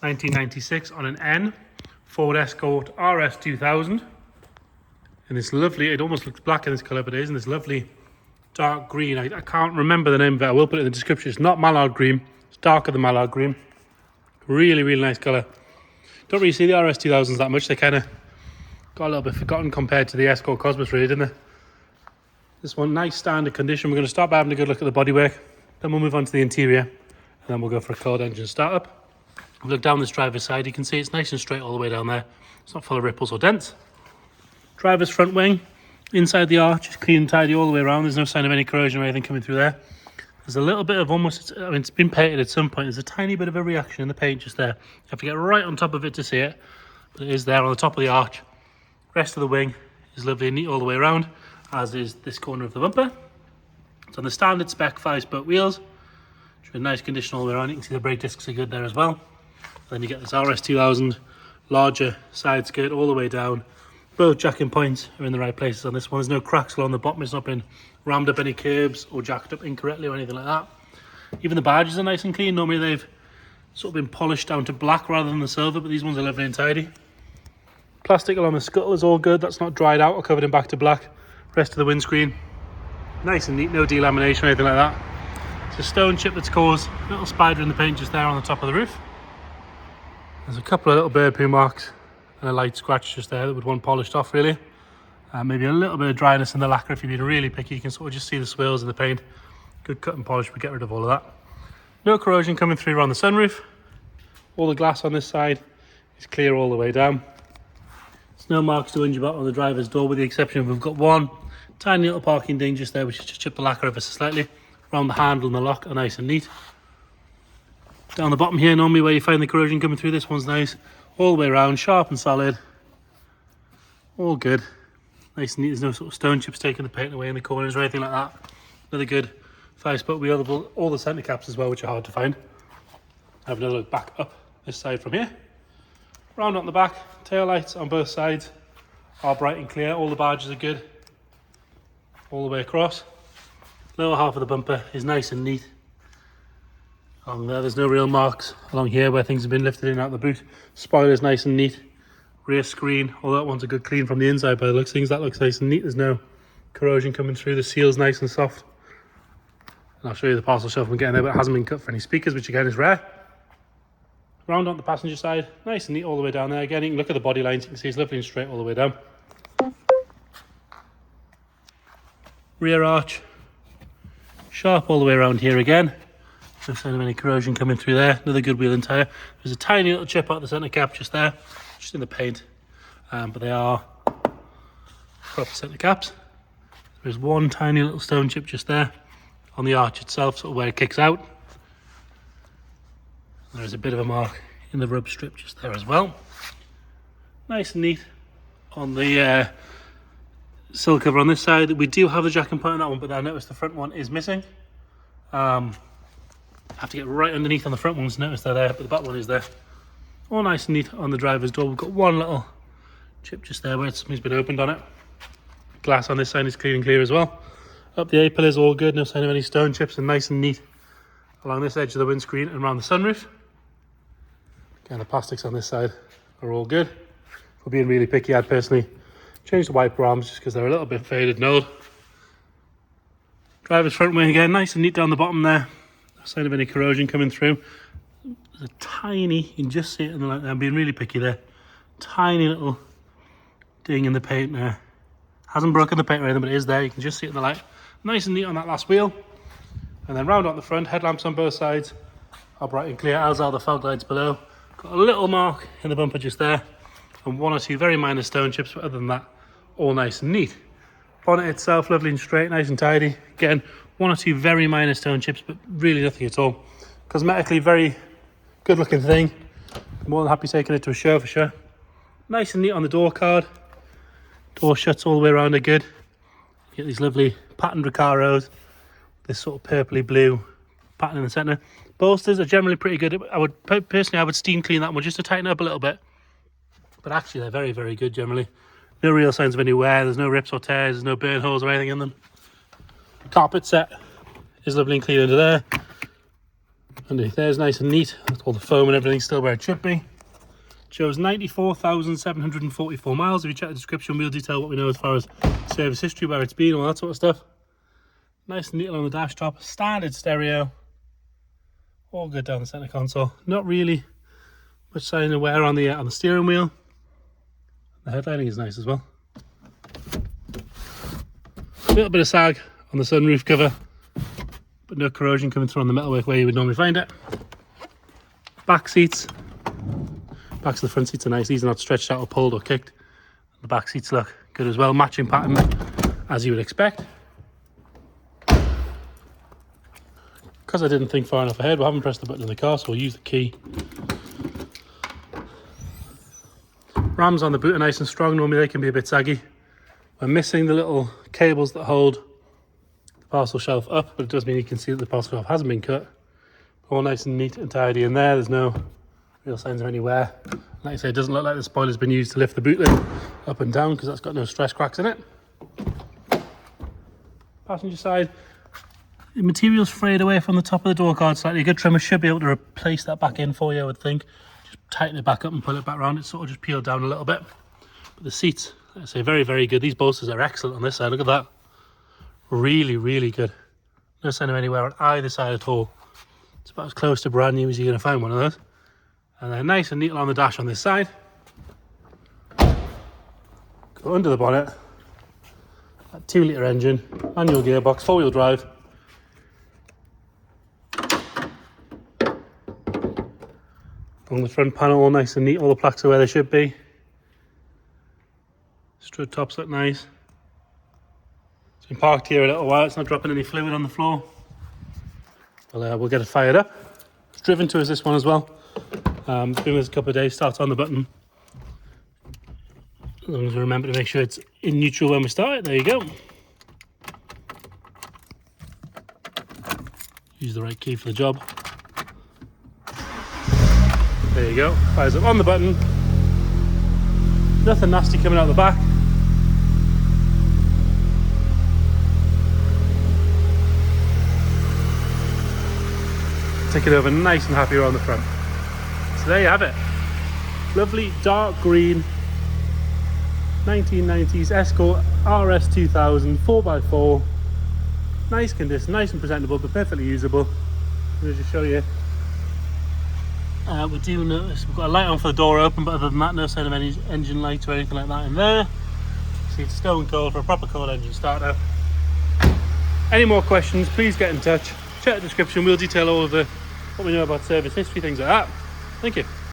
1996 on an N. Ford Escort RS2000. And this lovely, it almost looks black in this colour, but it is in this lovely dark green. I can't remember the name of it. I will put it in the description. It's not mallard green. It's darker than mallard green. Really, really nice colour. Don't really see the RS2000s that much. They kind of got a little bit forgotten compared to the Escort Cosmos, really, didn't they? This one, nice standard condition. We're going to start by having a good look at the bodywork. Then we'll move on to the interior. And then we'll go for a cold engine startup. If we look down this driver's side, you can see it's nice and straight all the way down there. It's not full of ripples or dents. Driver's front wing, inside the arch, is clean and tidy all the way around. There's no sign of any corrosion or anything coming through there. There's a little bit of almost, I mean, it's been painted at some point. There's a tiny bit of a reaction in the paint just there. You have to get right on top of it to see it. But it is there on the top of the arch. Rest of the wing is lovely and neat all the way around, as is this corner of the bumper. It's on the standard spec 5-spoke wheels, which are in nice condition all the way around. You can see the brake discs are good there as well. Then you get this RS2000 larger side skirt all the way down. Both jacking points are in the right places on this one. There's no cracks along the bottom. It's not been rammed up any curbs or jacked up incorrectly or anything like that. Even the badges are nice and clean. Normally they've sort of been polished down to black rather than the silver, but these ones are lovely and tidy. Plastic along the scuttle is all good. That's not dried out or covered in back to black. Rest of the windscreen, nice and neat. No delamination or anything like that. It's a stone chip that's caused a little spider in the paint just there on the top of the roof. There's a couple of little bird poo marks and a light scratch just there that would want polished off, really. Maybe a little bit of dryness in the lacquer. If you're being really picky, you can sort of just see the swirls in the paint. Good cut and polish would get rid of all of that. No corrosion coming through around the sunroof. All the glass on this side is clear all the way down. There's no marks to whinge about on the driver's door, with the exception of we've got one tiny little parking ding just there, which is just chipped the lacquer ever so slightly. Around the handle and the lock are nice and neat. Down the bottom here, normally where you find the corrosion coming through, this one's nice. All the way around, sharp and solid. All good. Nice and neat. There's no sort of stone chips taking the paint away in the corners or anything like that. Another good 5-spoke wheel. All the centre caps as well, which are hard to find. Have another look back up this side from here. Round on the back, tail lights on both sides are bright and clear. All the badges are good all the way across. Lower half of the bumper is nice and neat. Along there's no real marks along here where things have been lifted in and out of the boot. Spoiler's nice and neat. Rear screen, although that one's a good clean from the inside by the looks of things. That looks nice and neat. There's no corrosion coming through. The seal's nice and soft. And I'll show you the parcel shelf when getting there, but it hasn't been cut for any speakers, which again is rare. Round on the passenger side, nice and neat all the way down there. Again, you can look at the body lines. You can see it's lovely and straight all the way down. Rear arch, sharp all the way around here again. No sign of any corrosion coming through there. Another good wheel and tyre. There's a tiny little chip out the centre cap just there, just in the paint, but they are proper centre caps. There's one tiny little stone chip just there on the arch itself, sort of where it kicks out. There's a bit of a mark in the rub strip just there as well. Nice and neat on the sill cover on this side. We do have the jacking point on that one, but I noticed the front one is missing. Have to get right underneath on the front ones. Notice they're there, but the back one is there. All nice and neat on the driver's door. We've got one little chip just there where something's been opened on it. Glass on this side is clean and clear as well. Up the A-pillars, all good. No sign of any stone chips, and nice and neat along this edge of the windscreen and around the sunroof. Again, the plastics on this side are all good. For being really picky, I'd personally change the wiper arms just because they're a little bit faded and old. Driver's front wing again, nice and neat down the bottom there. No sign of any corrosion coming through. There's a tiny, you can just see it in the light there. I'm being really picky there. Tiny little ding in the paint there. Hasn't broken the paint or anything, but it is there. You can just see it in the light. Nice and neat on that last wheel. And then round out the front, headlamps on both sides are bright and clear, as are the fog lights below. Got a little mark in the bumper just there, and one or two very minor stone chips, but other than that, all nice and neat. Bonnet itself, lovely and straight, nice and tidy. Again, one or two very minor stone chips, but really nothing at all. Cosmetically, very good looking thing. More than happy taking it to a show for sure. Nice and neat on the door card. Door shuts all the way around are good. You get these lovely patterned Recaros. This sort of purpley blue pattern in the centre. Bolsters are generally pretty good. I would steam clean that one just to tighten up a little bit. But actually they're very, very good generally. No real signs of any wear. There's no rips or tears. There's no burn holes or anything in them. Carpet set is lovely and clean under there. Underneath there is nice and neat. All the foam and everything still where it should be. Shows 94,744 miles. If you check the description, we'll detail what we know as far as service history, where it's been, all that sort of stuff. Nice and neat on the dash top. Standard stereo. All good down the center console. Not really much sign of wear on the steering wheel. The headlining is nice as well. A little bit of sag on the sunroof cover, but no corrosion coming through on the metalwork where you would normally find it. Back seats. Backs of the front seats are nice. These are not stretched out or pulled or kicked. The back seats look good as well. Matching pattern as you would expect. Because I didn't think far enough ahead, we haven't pressed the button in the car, so we'll use the key. Rams on the boot are nice and strong. Normally they can be a bit saggy. We're missing the little cables that hold the parcel shelf up, but it does mean you can see that the parcel shelf hasn't been cut. All nice and neat and tidy in there. There's no real signs of any wear. Like I say, it doesn't look like the spoiler's been used to lift the boot lid up and down because that's got no stress cracks in it. Passenger side, the material's frayed away from the top of the door card slightly. A good trimmer should be able to replace that back in for you, I would think. Just tighten it back up and pull it back around. It's sort of just peeled down a little bit. But the seats, like I say, very, very good. These bolsters are excellent on this side. Look at that. Really, really good. No sign of anywhere on either side at all. It's about as close to brand new as you're going to find one of those. And they're nice and neat on the dash on this side. Go under the bonnet. That 2-litre engine, manual gearbox, 4-wheel drive. On the front panel, all nice and neat. All the plaques are where they should be. Strut tops look nice. It's been parked here a little while. It's not dropping any fluid on the floor. Well, we'll get it fired up. It's driven to us, this one as well. Been with us a couple of days. Starts on the button. As long as we remember to make sure it's in neutral when we start it. There you go. Use the right key for the job. There you go. Fires up on the button. Nothing nasty coming out the back. Take it over nice and happy around the front. So there you have it. Lovely dark green 1990s Escort RS2000 4x4. Nice condition, nice and presentable, but perfectly usable. I'll just show you. We do notice we've got a light on for the door open, but other than that, no sign of any engine lights or anything like that in there. See, it's stone cold for a proper cold engine starter. Any more questions, please get in touch. Check the description, we'll detail all of what we know about service history, things like that. Thank you.